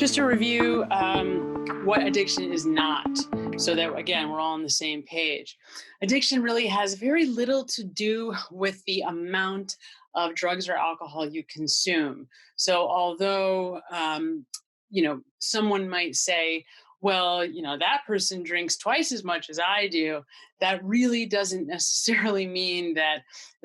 Just to review what addiction is not, so that, again, we're all on the same page. Addiction really has very little to do with the amount of drugs or alcohol you consume. So although, someone might say, well, that person drinks twice as much as I do, that really doesn't necessarily mean that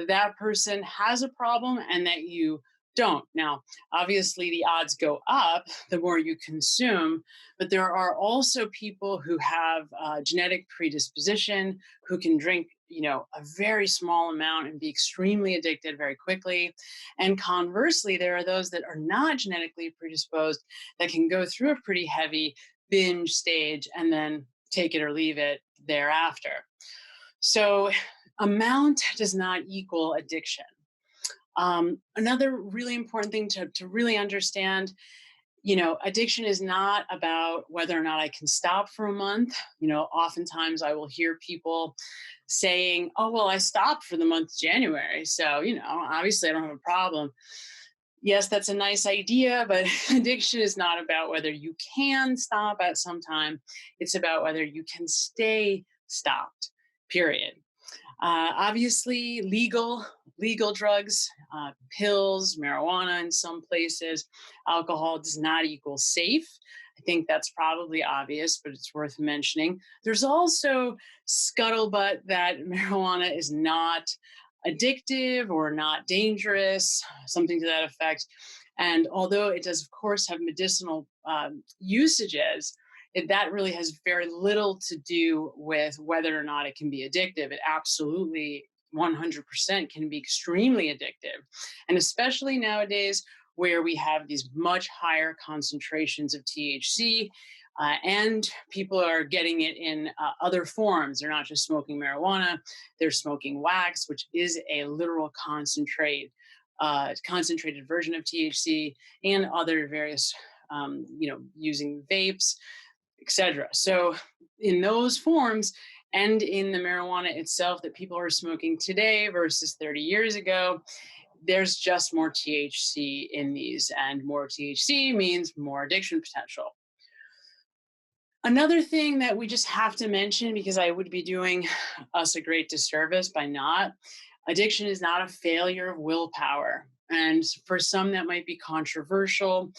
that person has a problem and that you don't. Now, obviously, the odds go up the more you consume, but there are also people who have genetic predisposition who can drink, a very small amount and be extremely addicted very quickly. And conversely, there are those that are not genetically predisposed that can go through a pretty heavy binge stage and then take it or leave it thereafter. So, amount does not equal addiction. Another really important thing to really understand, addiction is not about whether or not I can stop for a month. Oftentimes I will hear people saying, oh, well, I stopped for the month of January. So, obviously I don't have a problem. Yes, that's a nice idea, but addiction is not about whether you can stop at some time. It's about whether you can stay stopped, period. Obviously, legal drugs, pills, marijuana in some places, alcohol does not equal safe. I think that's probably obvious, but it's worth mentioning. There's also scuttlebutt that marijuana is not addictive or not dangerous, something to that effect. And although it does, of course, have medicinal usages, that really has very little to do with whether or not it can be addictive. It absolutely 100% can be extremely addictive. And especially nowadays where we have these much higher concentrations of THC, and people are getting it in other forms. They're not just smoking marijuana, they're smoking wax, which is a literal concentrated version of THC, and other various, using vapes, etc. So in those forms and in the marijuana itself that people are smoking today versus 30 years ago, there's just more THC in these, and more THC means more addiction potential. Another thing that we just have to mention, because I would be doing us a great disservice by not, addiction is not a failure of willpower. And for some, that might be controversial,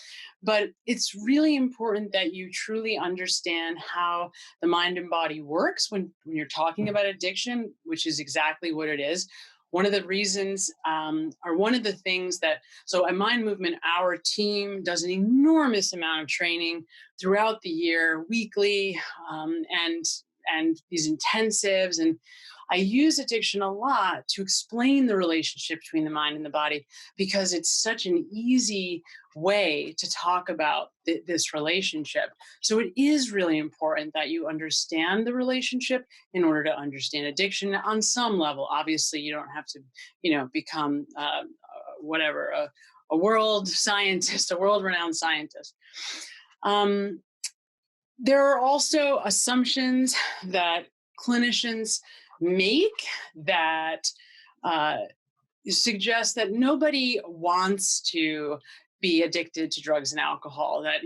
but it's really important that you truly understand how the mind and body works when you're talking about addiction, which is exactly what it is. One of the reasons, or one of the things so at Mind Movement, our team does an enormous amount of training throughout the year, weekly, and these intensives. And I use addiction a lot to explain the relationship between the mind and the body, because it's such an easy way to talk about this relationship. So it is really important that you understand the relationship in order to understand addiction on some level. Obviously, you don't have to, become a world scientist, a world-renowned scientist. There are also assumptions that clinicians make that suggest that nobody wants to be addicted to drugs and alcohol, that,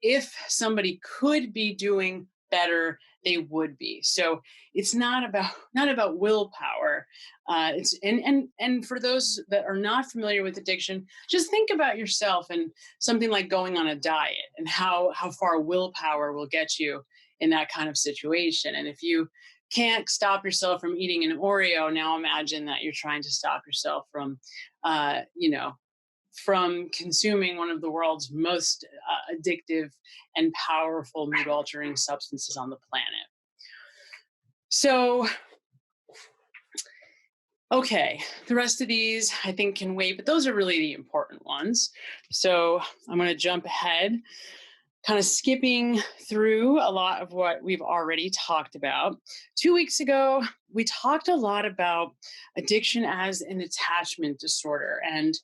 if somebody could be doing better, they would be. So it's not about willpower. And for those that are not familiar with addiction, just think about yourself and something like going on a diet and how far willpower will get you in that kind of situation. And if you can't stop yourself from eating an Oreo, now imagine that you're trying to stop yourself from, from consuming one of the world's most addictive and powerful mood-altering substances on the planet. So, okay, the rest of these I think can wait, but those are really the important ones. So I'm going to jump ahead, kind of skipping through a lot of what we've already talked about. 2 weeks ago, we talked a lot about addiction as an attachment disorder. And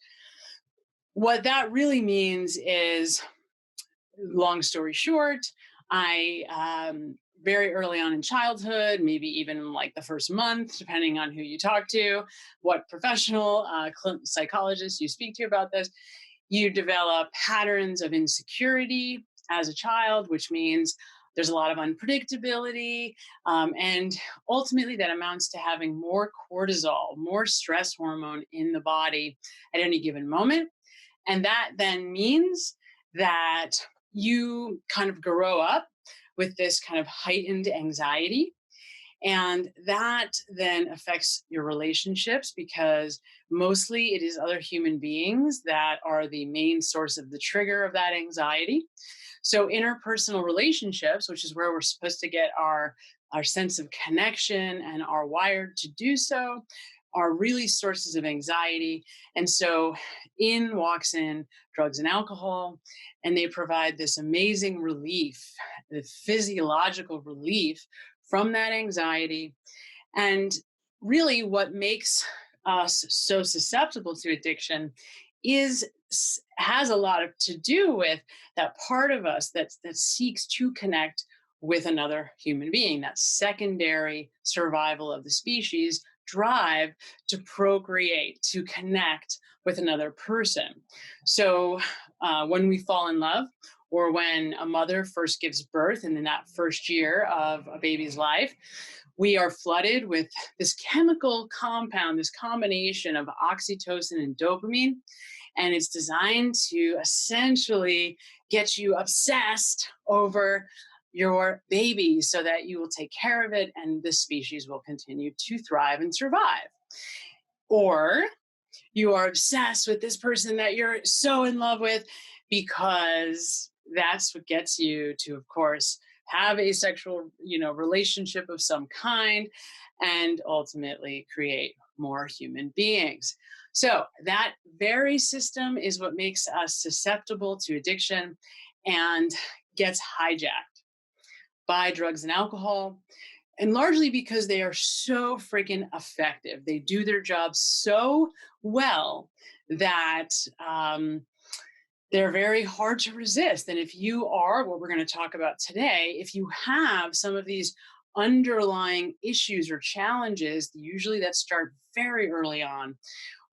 what that really means is, long story short, I very early on in childhood, maybe even like the first month, depending on who you talk to, what professional psychologist you speak to about this, You develop patterns of insecurity as a child, which means there's a lot of unpredictability. And ultimately, that amounts to having more cortisol, more stress hormone in the body at any given moment. And that then means that you kind of grow up with this kind of heightened anxiety, and that then affects your relationships because mostly it is other human beings that are the main source of the trigger of that anxiety. So interpersonal relationships, which is where we're supposed to get our sense of connection and are wired to do so, are really sources of anxiety. And so in walks in drugs and alcohol, and they provide this amazing relief, the physiological relief from that anxiety. And really, what makes us so susceptible to addiction is has a lot to do with that part of us that seeks to connect with another human being, that secondary survival of the species drive to procreate, to connect with another person. So when we fall in love, or when a mother first gives birth and in that first year of a baby's life, we are flooded with this chemical compound, this combination of oxytocin and dopamine. And it's designed to essentially get you obsessed over your baby so that you will take care of it and the species will continue to thrive and survive. Or you are obsessed with this person that you're so in love with because that's what gets you to, of course, have a sexual, relationship of some kind and ultimately create more human beings. So that very system is what makes us susceptible to addiction and gets hijacked by drugs and alcohol, and largely because they are so freaking effective. They do their job so well that they're very hard to resist. And if you are, what we're going to talk about today, if you have some of these underlying issues or challenges, usually that start very early on,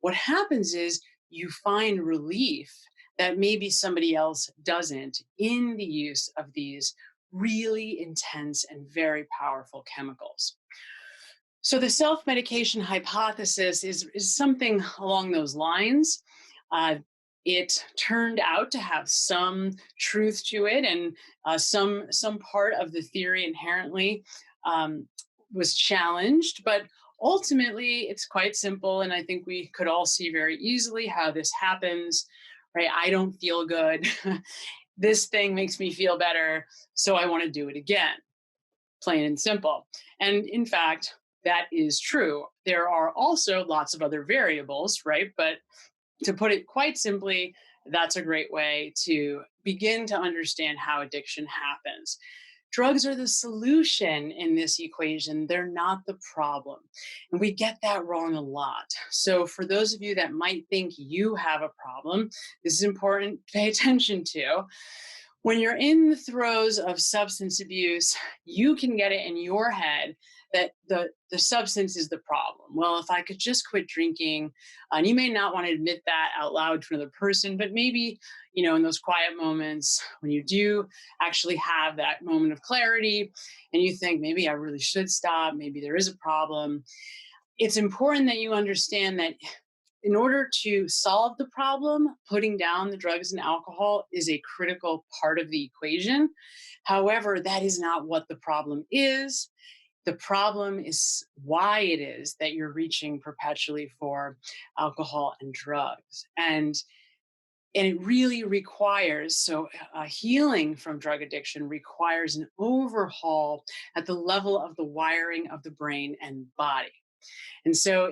what happens is you find relief that maybe somebody else doesn't in the use of these really intense and very powerful chemicals. So the self-medication hypothesis is something along those lines. Uh, it turned out to have some truth to it, and some part of the theory inherently was challenged, but ultimately it's quite simple. And I think we could all see very easily how this happens, right? I don't feel good. This thing makes me feel better, so I want to do it again, plain and simple. And in fact, that is true. There are also lots of other variables, right? But to put it quite simply, that's a great way to begin to understand how addiction happens. Drugs are the solution in this equation. They're not the problem. And we get that wrong a lot. So for those of you that might think you have a problem, this is important to pay attention to. When you're in the throes of substance abuse, you can get it in your head that the substance is the problem. Well, if I could just quit drinking, and you may not want to admit that out loud to another person, but maybe, in those quiet moments when you do actually have that moment of clarity and you think, maybe I really should stop, maybe there is a problem. It's important that you understand that in order to solve the problem, putting down the drugs and alcohol is a critical part of the equation. However, that is not what the problem is. The problem is why it is that you're reaching perpetually for alcohol and drugs. And it really requires, so healing from drug addiction requires an overhaul at the level of the wiring of the brain and body. And so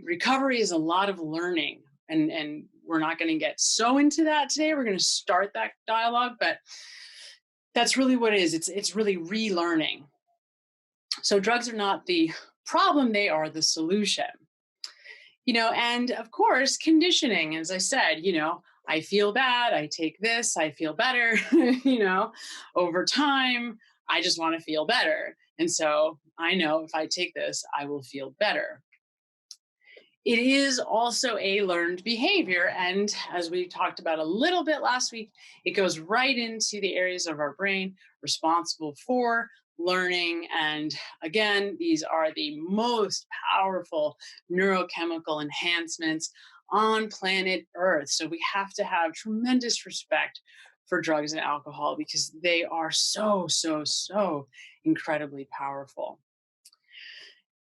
recovery is a lot of learning. And we're not going to get so into that today. We're going to start that dialogue, but that's really what it is. It's really relearning. So drugs are not the problem, they are the solution. And of course, conditioning, as I said, I feel bad, I take this, I feel better, over time, I just want to feel better. And so I know if I take this, I will feel better. It is also a learned behavior. And as we talked about a little bit last week, it goes right into the areas of our brain responsible for learning. And again, these are the most powerful neurochemical enhancements on planet Earth. So we have to have tremendous respect for drugs and alcohol because they are so, so, so incredibly powerful.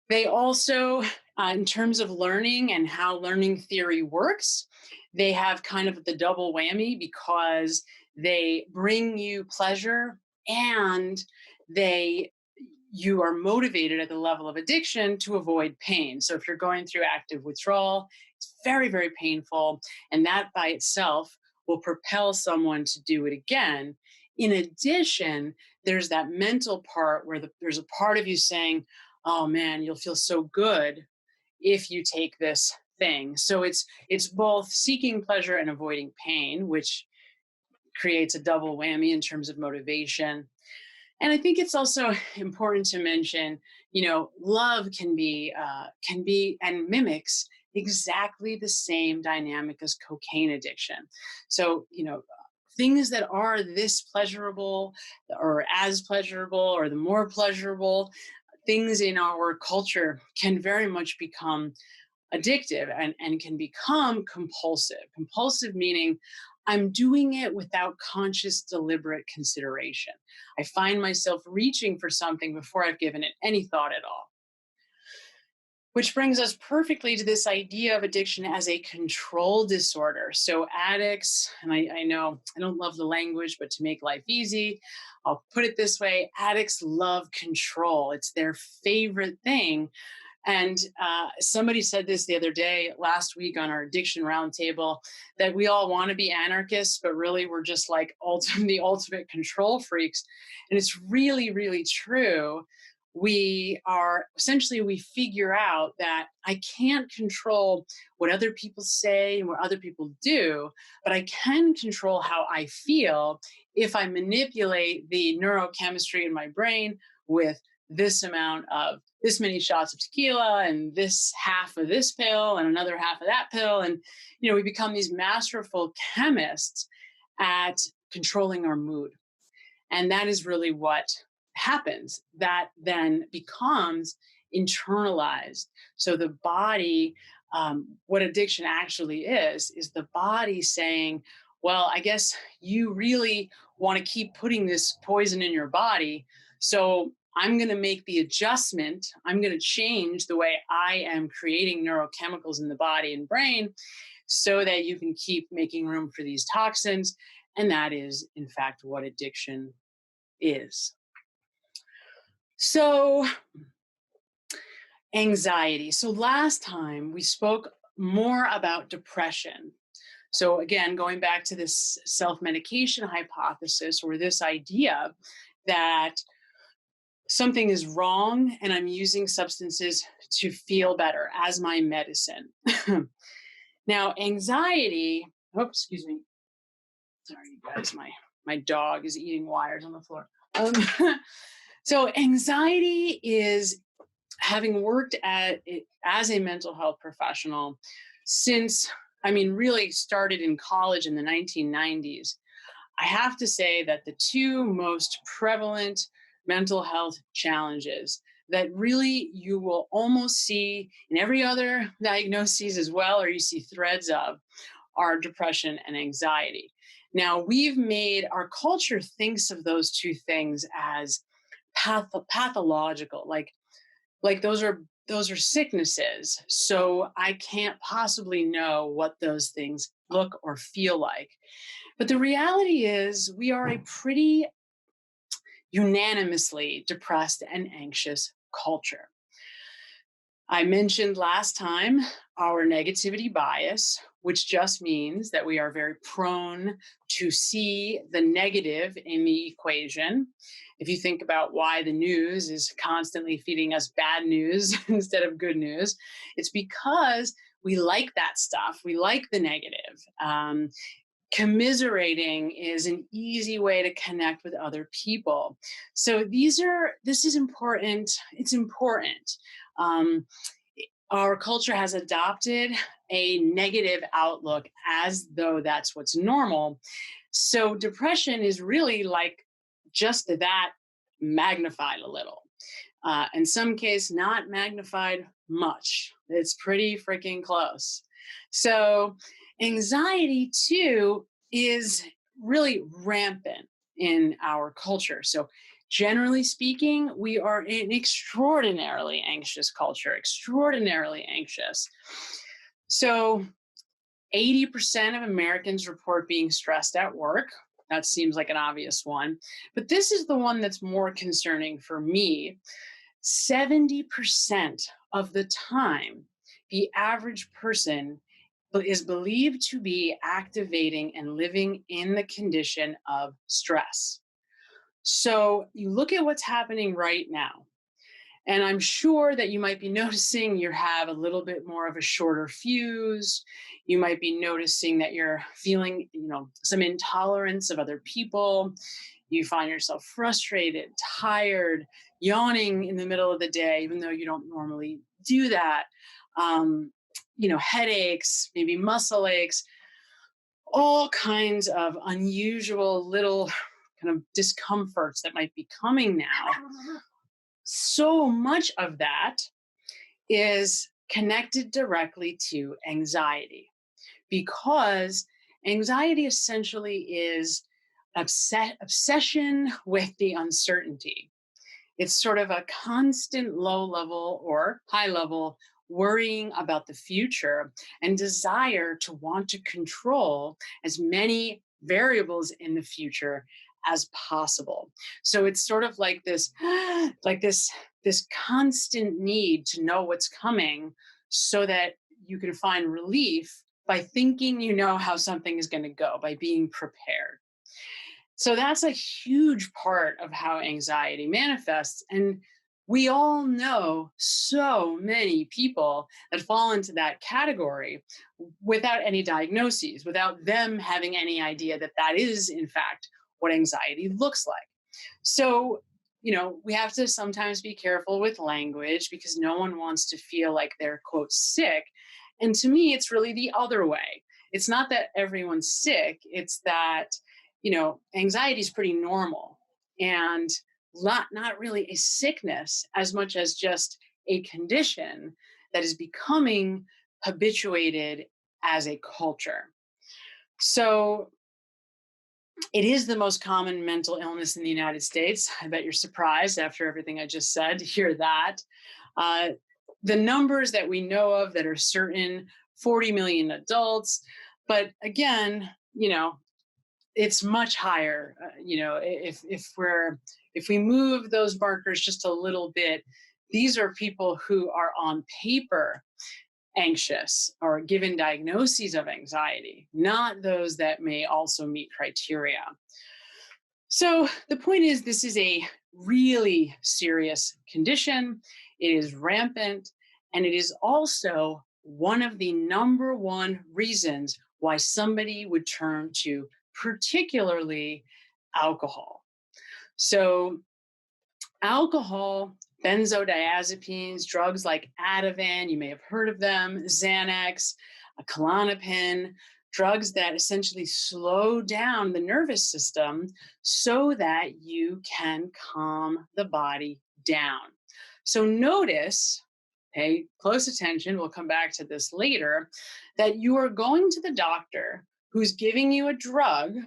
They also, in terms of learning and how learning theory works, they have kind of the double whammy because they bring you pleasure and they you are motivated at the level of addiction to avoid pain. So if you're going through active withdrawal, it's very, very painful. And that by itself will propel someone to do it again. In addition, there's that mental part where there's a part of you saying, oh man, you'll feel so good if you take this thing. So it's both seeking pleasure and avoiding pain, which creates a double whammy in terms of motivation. And I think it's also important to mention, love can be and mimics exactly the same dynamic as cocaine addiction. So, things that are this pleasurable or as pleasurable or the more pleasurable things in our culture can very much become addictive and can become compulsive. Compulsive meaning I'm doing it without conscious, deliberate consideration. I find myself reaching for something before I've given it any thought at all. Which brings us perfectly to this idea of addiction as a control disorder. So, addicts, and I know I don't love the language, but to make life easy, I'll put it this way: addicts love control, it's their favorite thing. And somebody said this the other day, last week on our addiction roundtable, that we all want to be anarchists, but really we're just like the ultimate control freaks. And it's really, really true. We figure out that I can't control what other people say and what other people do, but I can control how I feel if I manipulate the neurochemistry in my brain with this many shots of tequila and this half of this pill and another half of that pill. And, we become these masterful chemists at controlling our mood. And that is really what happens. That then becomes internalized. So the body, what addiction actually is the body saying, well, I guess you really want to keep putting this poison in your body. So I'm going to make the adjustment. I'm going to change the way I am creating neurochemicals in the body and brain so that you can keep making room for these toxins. And that is, in fact, what addiction is. So, anxiety. So, last time we spoke more about depression. So, again, going back to this self medication hypothesis or this idea that something is wrong and I'm using substances to feel better as my medicine. Now, anxiety, excuse me. Sorry, you guys, my dog is eating wires on the floor. So anxiety is, having worked at it as a mental health professional since, really started in college in the 1990s. I have to say that the two most prevalent mental health challenges that really you will almost see in every other diagnosis as well, or you see threads of, are depression and anxiety. Now, our culture thinks of those two things as pathological, like those are sicknesses. So I can't possibly know what those things look or feel like. But the reality is we are a pretty unanimously depressed and anxious culture. I mentioned last time our negativity bias, which just means that we are very prone to see the negative in the equation. If you think about why the news is constantly feeding us bad news instead of good news, it's because we like that stuff. We like the negative. Commiserating is an easy way to connect with other people. So this is important. It's important. our culture has adopted a negative outlook as though that's what's normal. So depression is really like just that magnified a little. In some case, not magnified much. It's pretty freaking close. So anxiety too is really rampant in our culture. So generally speaking, we are an extraordinarily anxious culture, extraordinarily anxious. So 80% of Americans report being stressed at work. That seems like an obvious one. But this is the one that's more concerning for me. 70% of the time, the average person is believed to be activating and living in the condition of stress. So you look at what's happening right now, and I'm sure that you might be noticing you have a little bit more of a shorter fuse. You might be noticing that you're feeling, some intolerance of other people. You find yourself frustrated, tired, yawning in the middle of the day, even though you don't normally do that. Headaches, maybe muscle aches, all kinds of unusual little kind of discomforts that might be coming now. So much of that is connected directly to anxiety, because anxiety essentially is obsession with the uncertainty. It's sort of a constant low level or high level worrying about the future and desire to want to control as many variables in the future as possible. So it's sort of like this, this constant need to know what's coming so that you can find relief by thinking you know how something is going to go, by being prepared. So that's a huge part of how anxiety manifests. And we all know so many people that fall into that category without any diagnoses, without them having any idea that that is, in fact, what anxiety looks like. So, we have to sometimes be careful with language because no one wants to feel like they're, quote, sick. And to me, it's really the other way. It's not that everyone's sick, it's that anxiety is pretty normal and not really a sickness as much as just a condition that is becoming habituated as a culture. So it is the most common mental illness in the United States. I bet you're surprised after everything I just said to hear that. Uh, the numbers that we know of that are certain, 40 million adults. But again, it's much higher. If we move those markers just a little bit, these are people who are on paper anxious or given diagnoses of anxiety, not those that may also meet criteria. So the point is, this is a really serious condition. It is rampant, and it is also one of the number one reasons why somebody would turn to particularly alcohol. So alcohol, benzodiazepines, drugs like Ativan, you may have heard of them, Xanax, Klonopin, drugs that essentially slow down the nervous system so that you can calm the body down. So notice, pay close attention, we'll come back to this later, that you are going to the doctor who's giving you a drug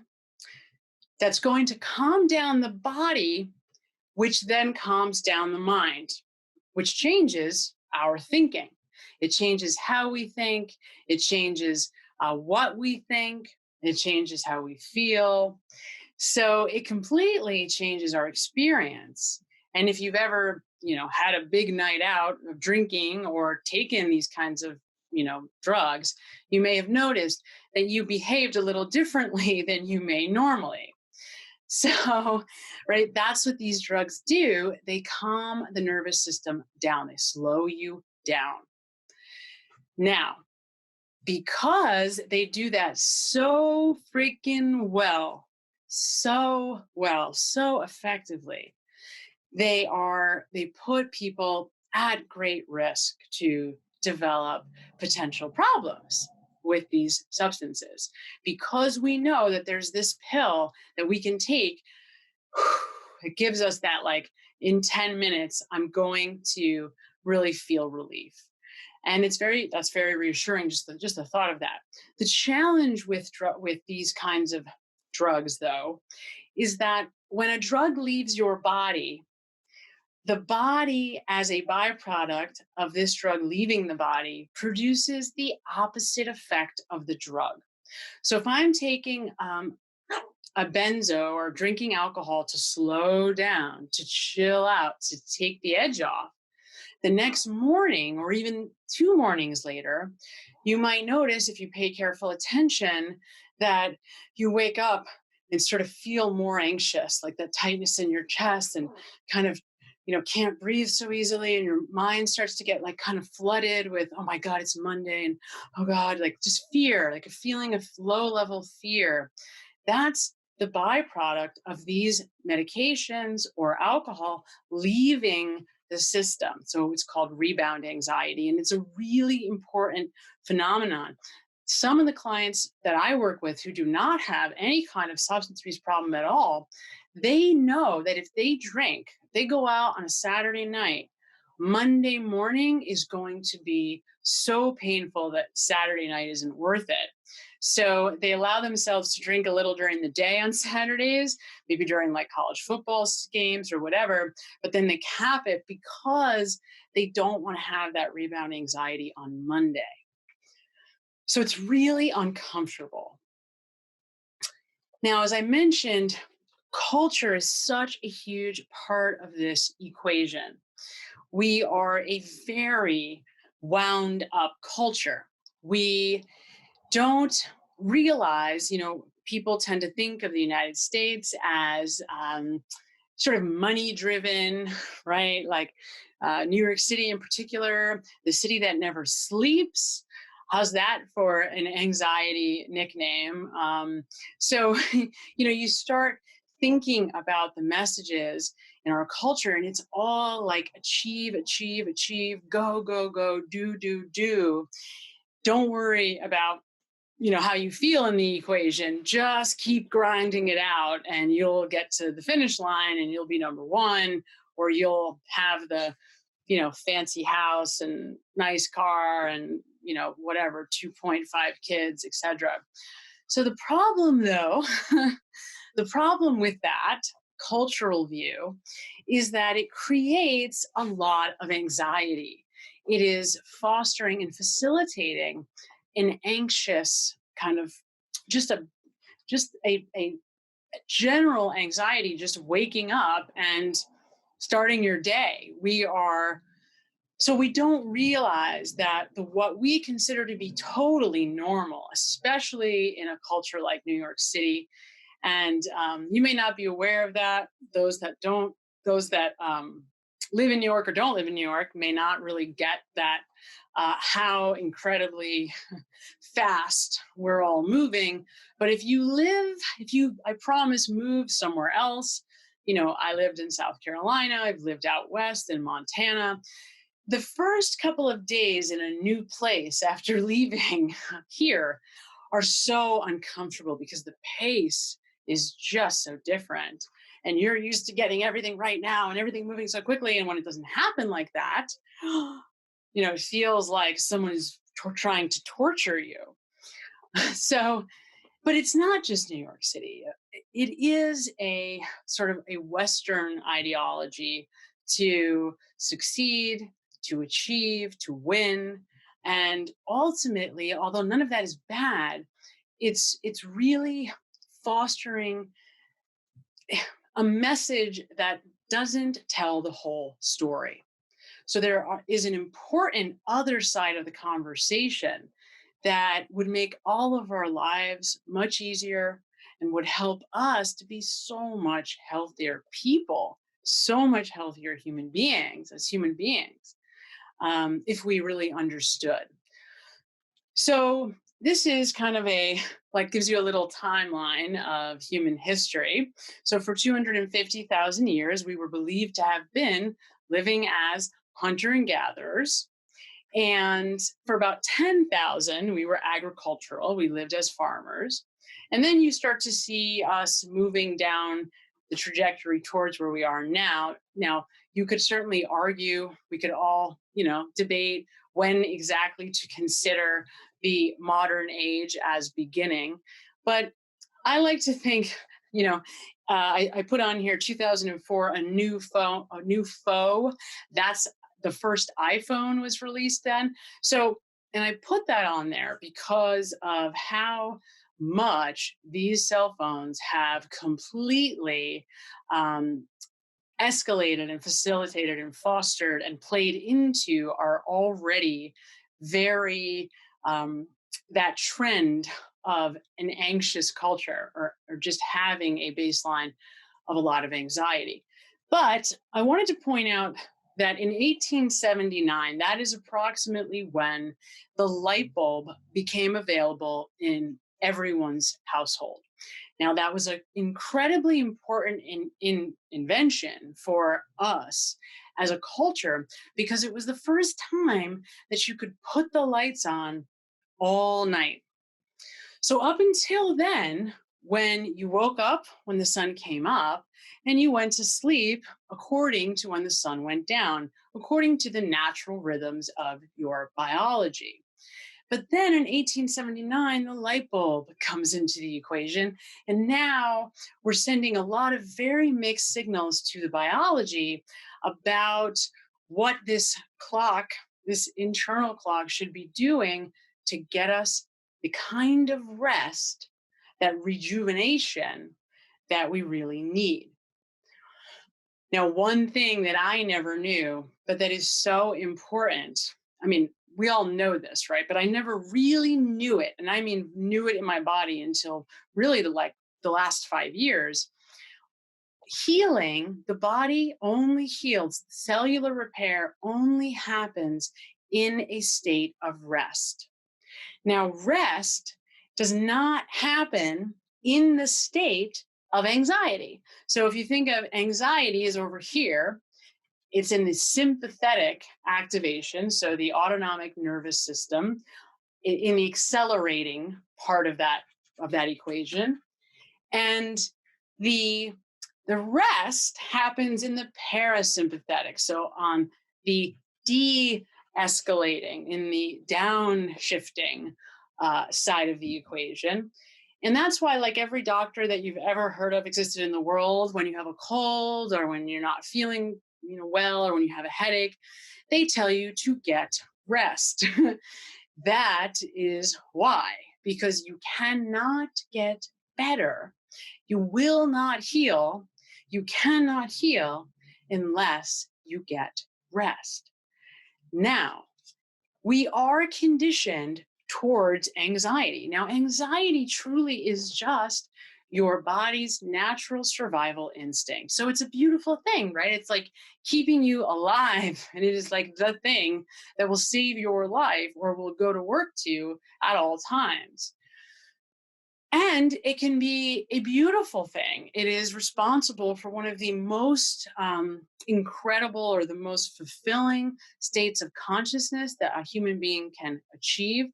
that's going to calm down the body, which then calms down the mind, which changes our thinking. It changes how we think, it changes what we think, it changes how we feel. So it completely changes our experience. And if you've ever, had a big night out of drinking or taken these kinds of, drugs, you may have noticed that you behaved a little differently than you may normally. So, right, that's what these drugs do. They calm the nervous system down, they slow you down. Now, because they do that so freaking well, so effectively, they put people at great risk to develop potential problems with these substances, because we know that there's this pill that we can take. It gives us that, like, in 10 minutes I'm going to really feel relief. And that's very reassuring, just the thought of that. The challenge with these kinds of drugs, though, is that when a drug leaves your body, the body, as a byproduct of this drug leaving the body, produces the opposite effect of the drug. So if I'm taking a benzo or drinking alcohol to slow down, to chill out, to take the edge off, the next morning, or even 2 mornings later, you might notice, if you pay careful attention, that you wake up and sort of feel more anxious, like that tightness in your chest, and kind of, can't breathe so easily. And your mind starts to get like kind of flooded with, oh my God, it's Monday. And oh God, like just fear, like a feeling of low level fear. That's the byproduct of these medications or alcohol leaving the system. So it's called rebound anxiety, and it's a really important phenomenon. Some of the clients that I work with who do not have any kind of substance abuse problem at all, they know that if they drink, they go out on a Saturday night, Monday morning is going to be so painful that Saturday night isn't worth it. So they allow themselves to drink a little during the day on Saturdays, maybe during like college football games or whatever, but then they cap it because they don't want to have that rebound anxiety on Monday. So it's really uncomfortable. Now, as I mentioned, culture is such a huge part of this equation. We are a very wound up culture. We don't realize, people tend to think of the United States as sort of money driven, right? Like New York City in particular, the city that never sleeps. How's that for an anxiety nickname? So, you start thinking about the messages in our culture, and it's all like achieve, achieve, achieve, go, go, go, do, do, do. Don't worry about how you feel in the equation. Just keep grinding it out, and you'll get to the finish line, and you'll be number one, or you'll have the fancy house and nice car and whatever, 2.5 kids, etc. So the problem, though, the problem with that cultural view is that it creates a lot of anxiety. It is fostering and facilitating an anxious kind of just a general anxiety, just waking up and starting your day. So we don't realize that what we consider to be totally normal, especially in a culture like New York City, and you may not be aware of that. Those that live in New York or don't live in New York may not really get that, how incredibly fast we're all moving. But if you, I promise, move somewhere else, I lived in South Carolina, I've lived out west in Montana. The first couple of days in a new place after leaving here are so uncomfortable because the pace is just so different. And you're used to getting everything right now and everything moving so quickly. And when it doesn't happen like that, it feels like someone is trying to torture you. So, but it's not just New York City. It is a sort of a Western ideology to succeed, to achieve, to win. And ultimately, although none of that is bad, it's really fostering a message that doesn't tell the whole story. So there is an important other side of the conversation that would make all of our lives much easier and would help us to be so much healthier people, so much healthier human beings if we really understood. So this is kind of gives you a little timeline of human history. So for 250,000 years, we were believed to have been living as hunter and gatherers. And for about 10,000, we were agricultural. We lived as farmers. And then you start to see us moving down the trajectory towards where we are now. Now, you could certainly argue, we could all, debate when exactly to consider the modern age as beginning. But I like to think, you know, I put on here 2004, a new foe. That's the first iPhone was released then. So, and I put that on there because of how much these cell phones have completely um, escalated and facilitated and fostered and played into our already very that trend of an anxious culture, or just having a baseline of a lot of anxiety. But I wanted to point out that in 1879, that is approximately when the light bulb became available in everyone's household. Now, that was an incredibly important invention for us as a culture, because it was the first time that you could put the lights on all night. So, up until then, when you woke up when the sun came up and you went to sleep according to when the sun went down, according to the natural rhythms of your biology. But then in 1879, the light bulb comes into the equation. And now we're sending a lot of very mixed signals to the biology about what this clock, this internal clock, should be doing to get us the kind of rest, that rejuvenation that we really need. Now, one thing that I never knew, but that is so important, I mean, we all know this, right? But I never really knew it. And I mean, knew it in my body until really the last 5 years. Healing, the body only heals, cellular repair only happens in a state of rest. Now, rest does not happen in the state of anxiety. So if you think of anxiety is over here, it's in the sympathetic activation, so the autonomic nervous system, in the accelerating part of that equation, and the the rest happens in the parasympathetic, so on the de-escalating, in the downshifting side of the equation. And that's why, like, every doctor that you've ever heard of existed in the world, when you have a cold or when you're not feeling well, or when you have a headache, they tell you to get rest. That is why, because you cannot get better. You will not heal. You cannot heal unless you get rest. Now, we are conditioned towards anxiety. Now, anxiety truly is just your body's natural survival instinct. So it's a beautiful thing, right? It's like keeping you alive. And it is like the thing that will save your life or will go to work to at all times. And it can be a beautiful thing. It is responsible for one of the most incredible, or the most fulfilling states of consciousness that a human being can achieve.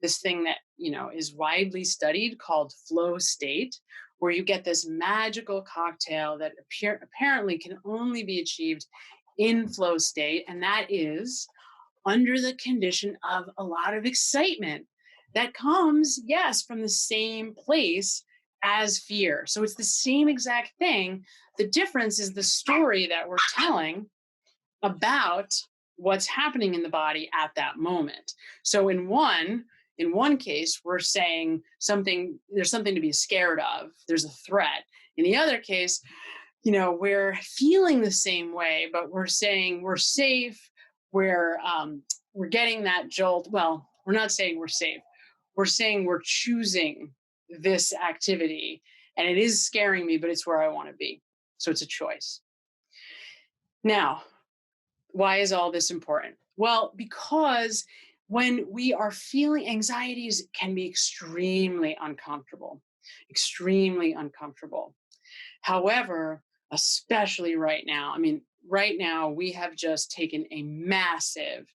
This thing that, is widely studied, called flow state, where you get this magical cocktail that apparently can only be achieved in flow state. And that is under the condition of a lot of excitement that comes, yes, from the same place as fear. So it's the same exact thing. The difference is the story that we're telling about what's happening in the body at that moment. So in one case, we're saying there's something to be scared of, there's a threat. In the other case, we're feeling the same way, but we're saying we're safe, we're getting that jolt. Well, we're not saying we're safe. We're saying we're choosing this activity, and it is scaring me, but it's where I want to be. So it's a choice. Now, why is all this important? Well, because when we are feeling anxieties, can be extremely uncomfortable, extremely uncomfortable. However, especially right now, I mean, right now we have just taken a massive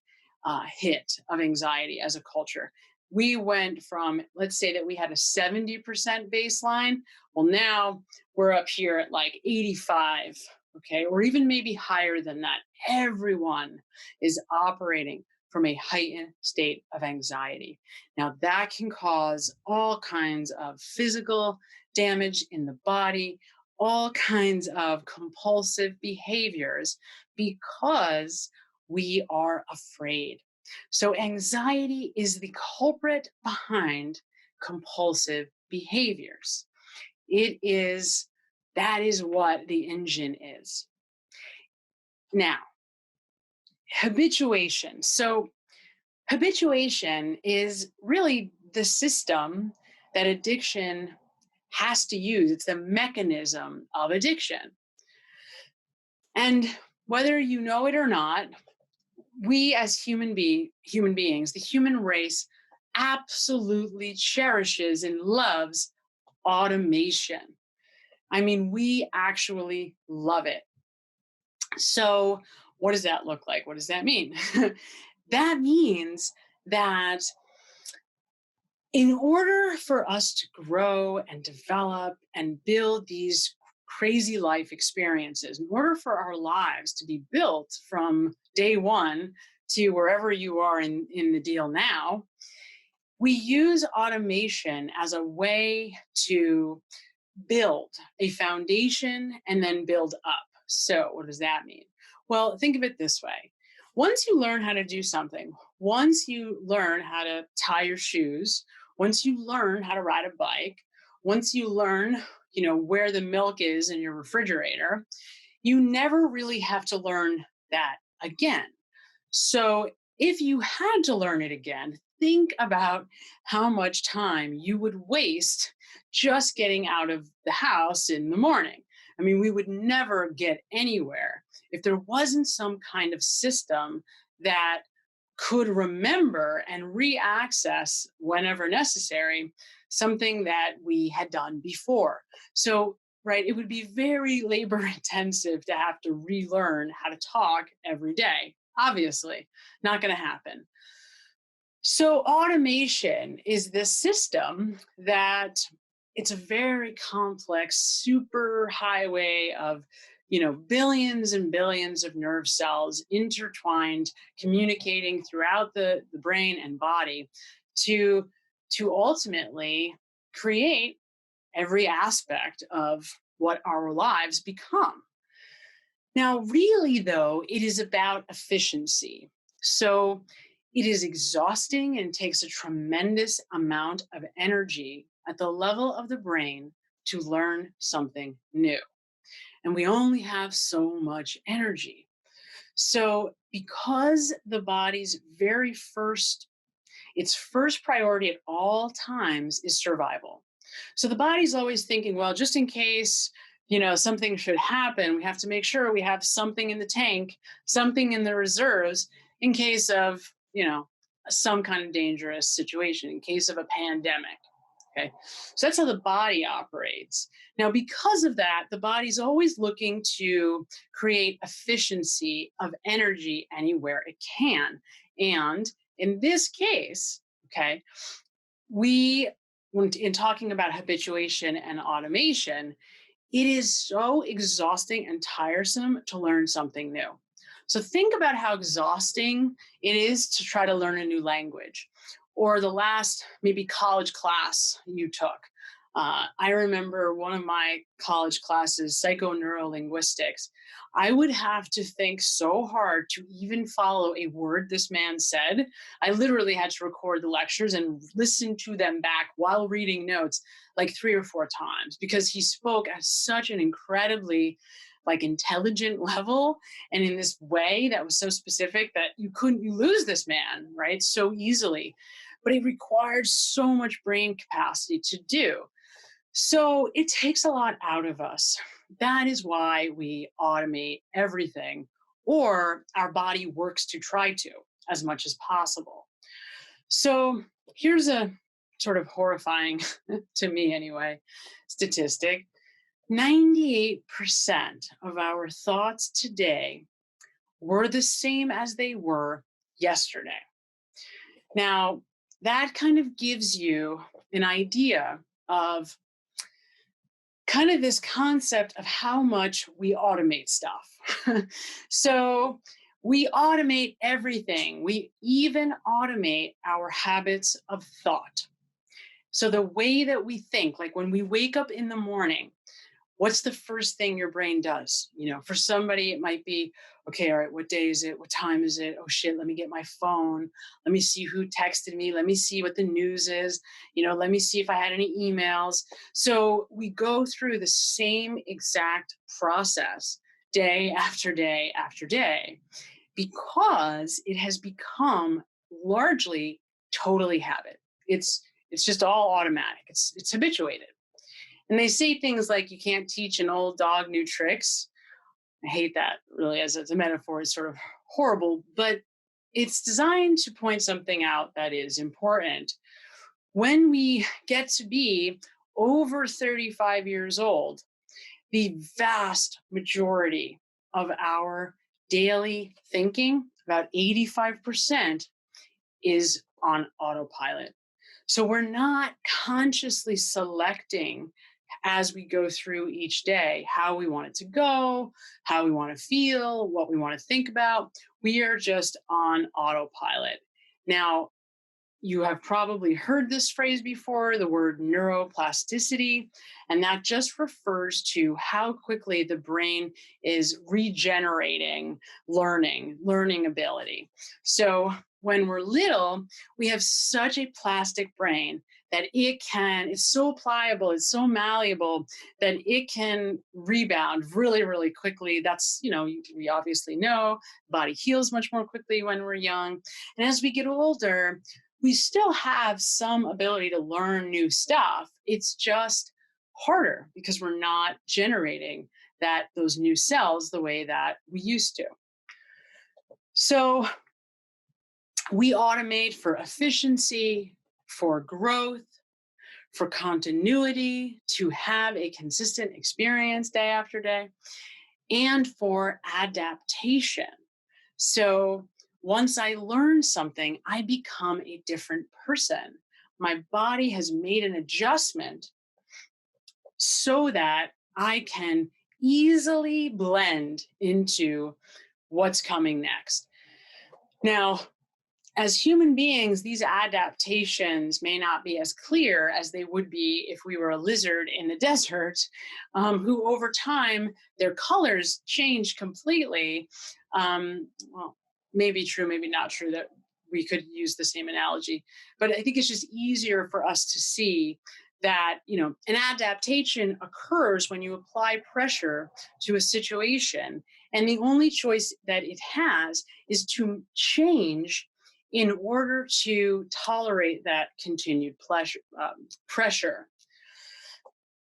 hit of anxiety as a culture. We went from, let's say that we had a 70% baseline. Well, now we're up here at like 85, okay, or even maybe higher than that. Everyone is operating from a heightened state of anxiety. Now, that can cause all kinds of physical damage in the body, all kinds of compulsive behaviors because we are afraid. So, anxiety is the culprit behind compulsive behaviors. That is what the engine is. Now, habituation. So, habituation is really the system that addiction has to use. It's the mechanism of addiction. And whether you know it or not, we as human beings, the human race absolutely cherishes and loves automation. I mean, we actually love it. So, what does that look like? What does that mean? That means that in order for us to grow and develop and build these crazy life experiences, in order for our lives to be built from day one to wherever you are in the deal now, we use automation as a way to build a foundation and then build up. So, what does that mean? Well, think of it this way. Once you learn how to do something, once you learn how to tie your shoes, once you learn how to ride a bike, once you learn, where the milk is in your refrigerator, you never really have to learn that again. So, if you had to learn it again, think about how much time you would waste just getting out of the house in the morning. I mean, we would never get anywhere if there wasn't some kind of system that could remember and re-access whenever necessary something that we had done before. So, right, it would be very labor intensive to have to relearn how to talk every day. Obviously, not going to happen. So automation is this system that it's a very complex super highway of billions and billions of nerve cells intertwined, communicating throughout the brain and body to ultimately create every aspect of what our lives become. Now, really, though, it is about efficiency. So it is exhausting and takes a tremendous amount of energy at the level of the brain to learn something new. And we only have so much energy. So, because the body's its first priority at all times is survival. So the body's always thinking, well, just in case, something should happen, we have to make sure we have something in the tank, something in the reserves in case of, some kind of dangerous situation, in case of a pandemic. Okay. So that's how the body operates. Now, because of that, the body's always looking to create efficiency of energy anywhere it can. And in this case, okay, when in talking about habituation and automation, it is so exhausting and tiresome to learn something new. So think about how exhausting it is to try to learn a new language or the last maybe college class you took. I remember one of my college classes, psychoneurolinguistics. I would have to think so hard to even follow a word this man said. I literally had to record the lectures and listen to them back while reading notes like 3 or 4 times because he spoke at such an incredibly intelligent level and in this way that was so specific that you lose this man, right, so easily. But it required so much brain capacity to do. So it takes a lot out of us. That is why we automate everything, or our body works to try to as much as possible. So here's a sort of horrifying, to me anyway, statistic. 98% of our thoughts today were the same as they were yesterday. Now, that kind of gives you an idea of kind of this concept of how much we automate stuff. So we automate everything. We even automate our habits of thought. So the way that we think, like when we wake up in the morning, what's the first thing your brain does? You know, for somebody, it might be, okay, all right, what day is it? What time is it? Oh shit, let me get my phone. Let me see who texted me. Let me see what the news is. You know, let me see if I had any emails. So we go through the same exact process day after day after day because it has become largely totally habit. It's just all automatic. It's habituated. And they say things like you can't teach an old dog new tricks. I hate that really as a metaphor. It's sort of horrible, but it's designed to point something out that is important. When we get to be over 35 years old, the vast majority of our daily thinking, about 85%, is on autopilot. So we're not consciously selecting as we go through each day how we want it to go, how we want to feel, what we want to think about. We are just on autopilot. Now, you have probably heard this phrase before, the word neuroplasticity, and that just refers to how quickly the brain is regenerating learning ability. So when we're little, we have such a plastic brain that it's so pliable, it's so malleable that it can rebound really, really quickly. That's, we obviously know body heals much more quickly when we're young. And as we get older, we still have some ability to learn new stuff. It's just harder because we're not generating those new cells the way that we used to. So we automate for efficiency, for growth, for continuity, to have a consistent experience day after day, and for adaptation. So once I learn something, I become a different person. My body has made an adjustment so that I can easily blend into what's coming next. Now, as human beings, these adaptations may not be as clear as they would be if we were a lizard in the desert, who over time, their colors change completely. Well, maybe true, maybe not true that we could use the same analogy, but I think it's just easier for us to see that, an adaptation occurs when you apply pressure to a situation. And the only choice that it has is to change in order to tolerate that continued pressure.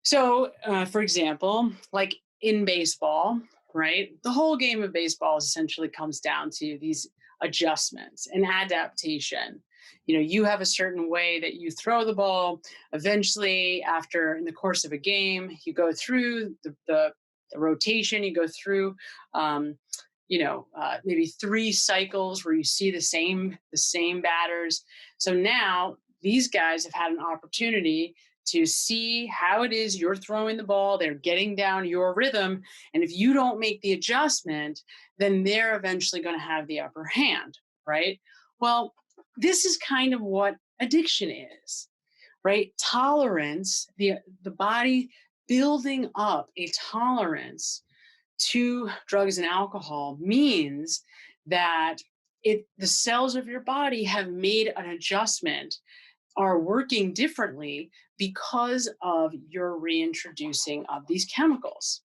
So, for example, like in baseball, right? The whole game of baseball essentially comes down to these adjustments and adaptation. You have a certain way that you throw the ball. Eventually, in the course of a game, you go through the rotation, you go through maybe 3 cycles where you see the same batters. So now these guys have had an opportunity to see how it is you're throwing the ball. They're getting down your rhythm. And if you don't make the adjustment, then they're eventually going to have the upper hand, right? Well, this is kind of what addiction is, right? Tolerance, the body building up a tolerance to drugs and alcohol means that the cells of your body have made an adjustment, are working differently because of your reintroducing of these chemicals,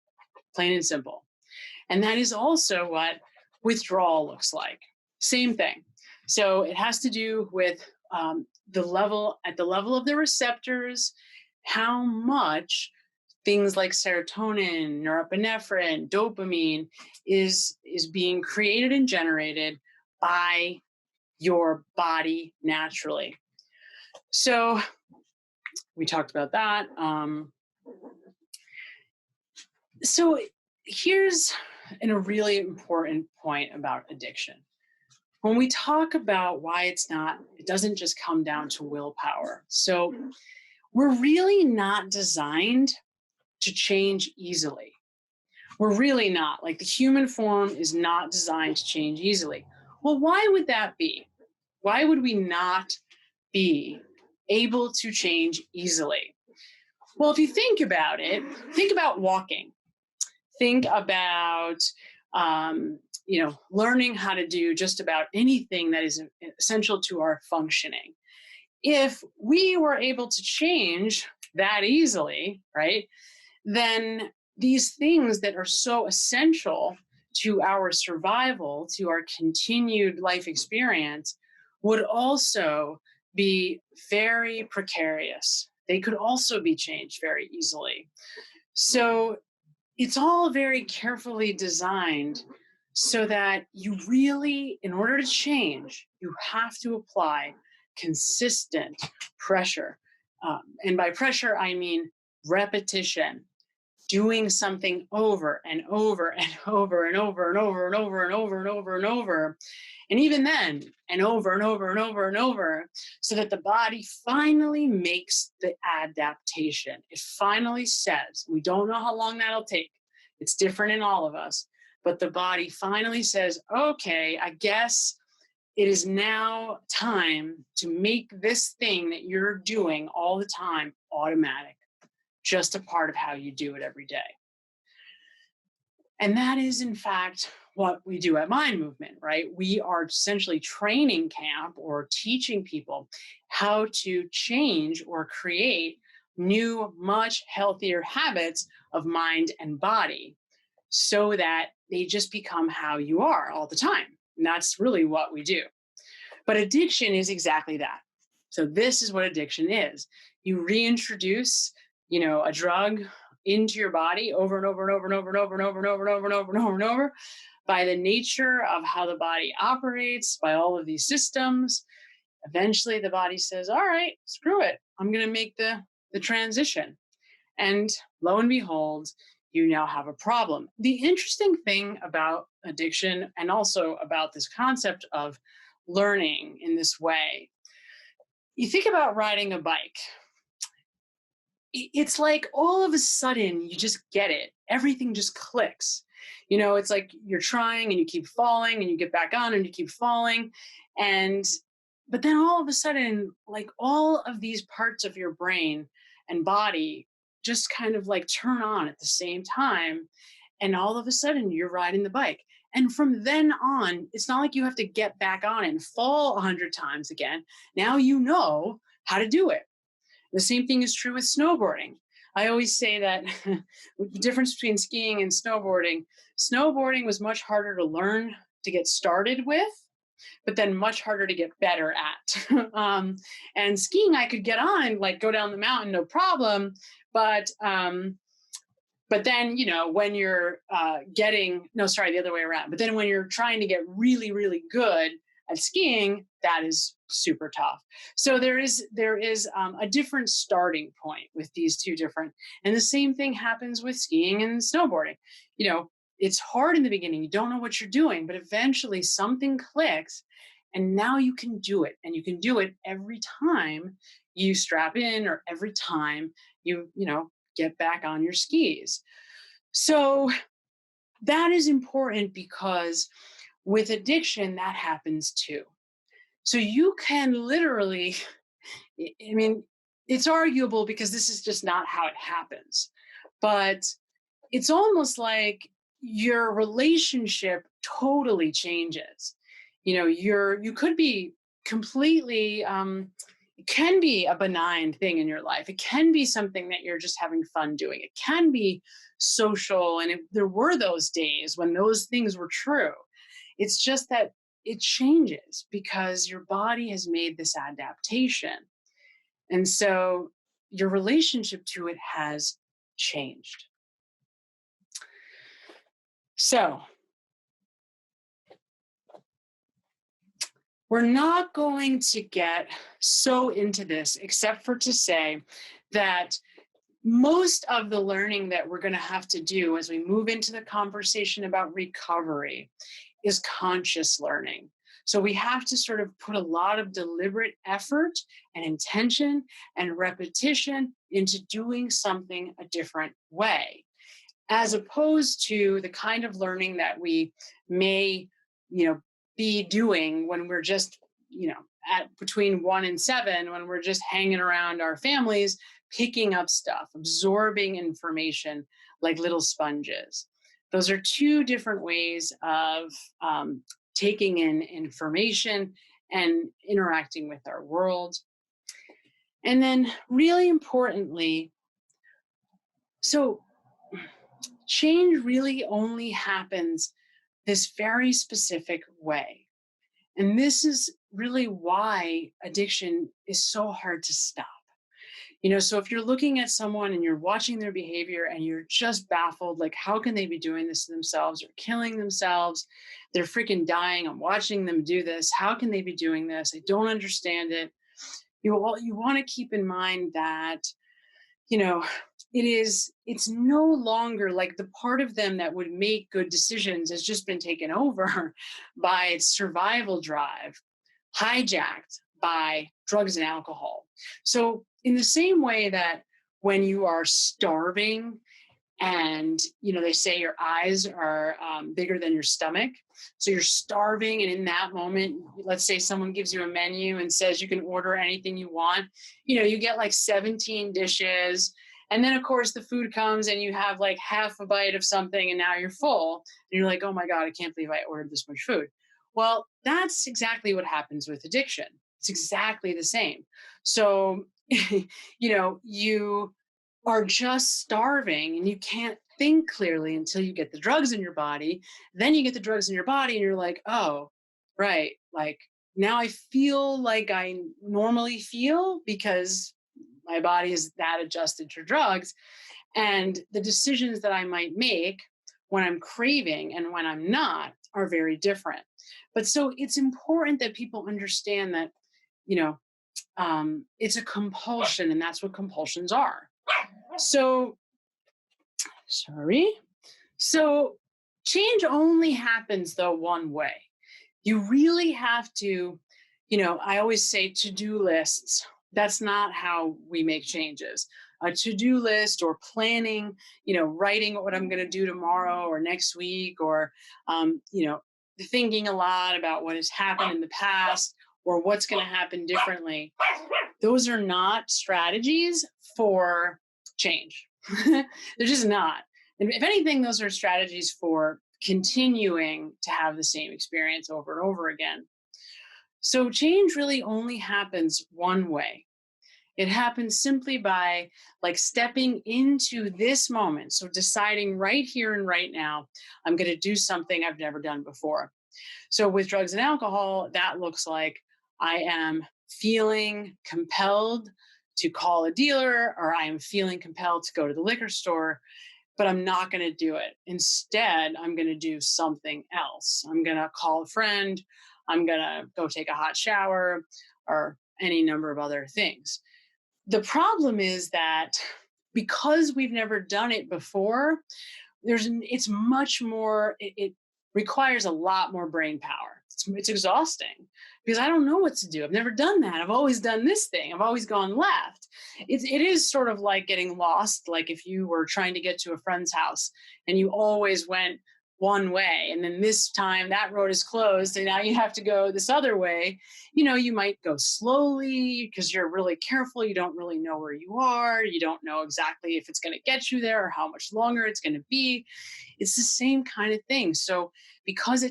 plain and simple. And that is also what withdrawal looks like. Same thing. So it has to do with the level of the receptors, how much things like serotonin, norepinephrine, dopamine is being created and generated by your body naturally. So we talked about that. So here's a really important point about addiction. when we talk about why it doesn't just come down to willpower. So we're really not designed to change easily. We're really not. Like the human form is not designed to change easily. Well, why would that be? Why would we not be able to change easily? Well, if you think about it, think about walking. Think about learning how to do just about anything that is essential to our functioning. If we were able to change that easily, right, then these things that are so essential to our survival, to our continued life experience, would also be very precarious. They could also be changed very easily. So it's all very carefully designed so that you really, in order to change, you have to apply consistent pressure. And by pressure, I mean repetition, doing something over and over and over and over and over and over and over and over and over. And even then, and over and over and over and over, so that the body finally makes the adaptation. It finally says, we don't know how long that'll take. It's different in all of us. But the body finally says, okay, I guess it is now time to make this thing that you're doing all the time automatic, just a part of how you do it every day. And that is, in fact, what we do at Mind Movement, right? We are essentially training camp or teaching people how to change or create new, much healthier habits of mind and body so that they just become how you are all the time. And that's really what we do. But addiction is exactly that. So this is what addiction is. You reintroduce, a drug into your body over and over and over and over and over and over and over and over and over and over and over, by the nature of how the body operates, by all of these systems. Eventually the body says, all right, screw it. I'm going to make the transition. And lo and behold, you now have a problem. The interesting thing about addiction, and also about this concept of learning in this way, you think about riding a bike. It's like all of a sudden you just get it. Everything just clicks. It's like you're trying and you keep falling and you get back on and you keep falling. But then all of a sudden, like all of these parts of your brain and body just kind of like turn on at the same time. And all of a sudden you're riding the bike. And from then on, it's not like you have to get back on and fall 100 times again. Now you know how to do it. The same thing is true with snowboarding. I always say that the difference between skiing and snowboarding was much harder to learn to get started with, but then much harder to get better at. And skiing, I could get on and like go down the mountain, no problem. But then, when you're the other way around. But then when you're trying to get really, really good at skiing, that is super tough. So there is a different starting point with these two different, and the same thing happens with skiing and snowboarding. It's hard in the beginning. You don't know what you're doing, but eventually something clicks and now you can do it. And you can do it every time you strap in or every time you get back on your skis. So that is important because with addiction, that happens too. So you can literally, it's arguable because this is just not how it happens, but it's almost like your relationship totally changes. You could be completely, it can be a benign thing in your life. It can be something that you're just having fun doing. It can be social. And there were those days when those things were true. It's just that it changes because your body has made this adaptation. And so your relationship to it has changed. So we're not going to get so into this, except for to say that most of the learning that we're going to have to do as we move into the conversation about recovery is conscious learning. So we have to sort of put a lot of deliberate effort and intention and repetition into doing something a different way, as opposed to the kind of learning that we may, you know, be doing when we're just, at between 1 and 7, when we're just hanging around our families, picking up stuff, absorbing information like little sponges. Those are two different ways of taking in information and interacting with our world. And then, really importantly, so change really only happens this very specific way. And this is really why addiction is so hard to stop. So if you're looking at someone and you're watching their behavior and you're just baffled, like, how can they be doing this to themselves or killing themselves? They're freaking dying. I'm watching them do this. How can they be doing this? I don't understand it. You want to keep in mind that, you know, it's no longer like the part of them that would make good decisions has just been taken over by its survival drive, hijacked by drugs and alcohol. So in the same way that when you are starving and they say your eyes are bigger than your stomach, so you're starving, and in that moment, let's say someone gives you a menu and says you can order anything you want, you get like 17 dishes, and then of course the food comes and you have like half a bite of something and now you're full, and you're like, oh my God, I can't believe I ordered this much food. Well, that's exactly what happens with addiction. It's exactly the same. So you are just starving and you can't think clearly until you get the drugs in your body. Then you get the drugs in your body and you're like, oh, right. Like, now I feel like I normally feel because my body is that adjusted to drugs. And the decisions that I might make when I'm craving and when I'm not are very different. But so it's important that people understand that, it's a compulsion, and that's what compulsions are. So, sorry. So, change only happens though one way. You really have to, I always say to-do lists. That's not how we make changes. A to-do list or planning, writing what I'm going to do tomorrow or next week, or, thinking a lot about what has happened in the past or what's going to happen differently. Those are not strategies for change. They're just not. And if anything, those are strategies for continuing to have the same experience over and over again. So change really only happens one way. It happens simply by like stepping into this moment. So deciding right here and right now, I'm going to do something I've never done before. So with drugs and alcohol, that looks like I am feeling compelled to call a dealer, or I am feeling compelled to go to the liquor store, but I'm not going to do it. Instead, I'm going to do something else. I'm going to call a friend. I'm going to go take a hot shower, or any number of other things. The problem is that because we've never done it before, it's much more, it requires a lot more brain power. It's exhausting because I don't know what to do. I've never done that. I've always done this thing. I've always gone left. It is sort of like getting lost. Like if you were trying to get to a friend's house and you always went one way, and then this time that road is closed and now you have to go this other way. You might go slowly because you're really careful. You don't really know where you are. You don't know exactly if it's going to get you there or how much longer it's going to be. It's the same kind of thing. So because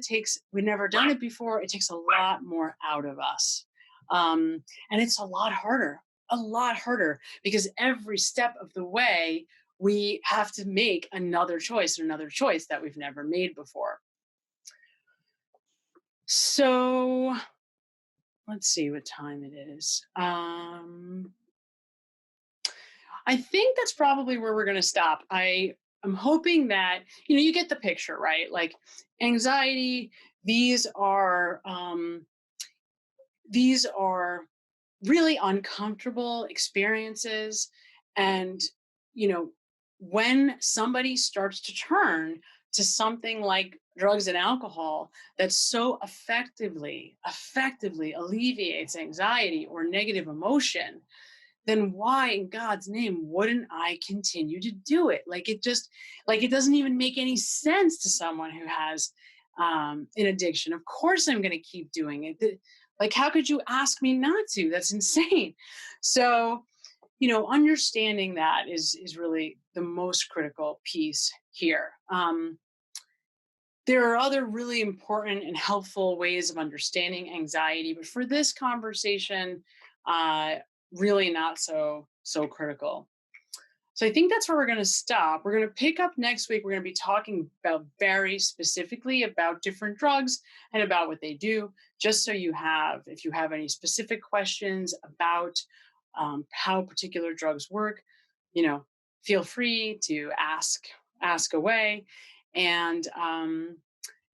we've never done it before, it takes a lot more out of us. And it's a lot harder because every step of the way, we have to make another choice that we've never made before. So let's see what time it is. I think that's probably where we're going to stop. I'm hoping that, you get the picture, right? Like anxiety, these are really uncomfortable experiences. And, when somebody starts to turn to something like drugs and alcohol that so effectively alleviates anxiety or negative emotion, then why in God's name wouldn't I continue to do it? Like it doesn't even make any sense to someone who has an addiction. Of course, I'm going to keep doing it. Like, how could you ask me not to? That's insane. So, understanding that is really the most critical piece here. There are other really important and helpful ways of understanding anxiety, but for this conversation, uh, really not so critical. So I think that's where we're going to stop. We're going to pick up next week. We're going to be talking about very specifically about different drugs and about what they do, just so if you have any specific questions about how particular drugs work, you know, feel free to ask away. And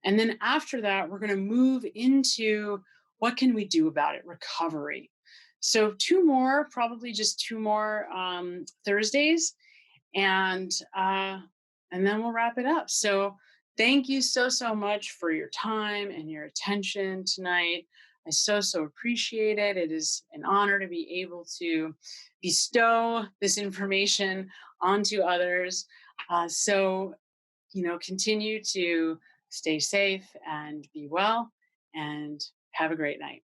and then after that, we're going to move into what can we do about it? Recovery. So probably just two more Thursdays, and uh, and then we'll wrap it up. So thank you so much for your time and your attention tonight. I so appreciate it. It is an honor to be able to bestow this information onto others. So continue to stay safe and be well, and have a great night.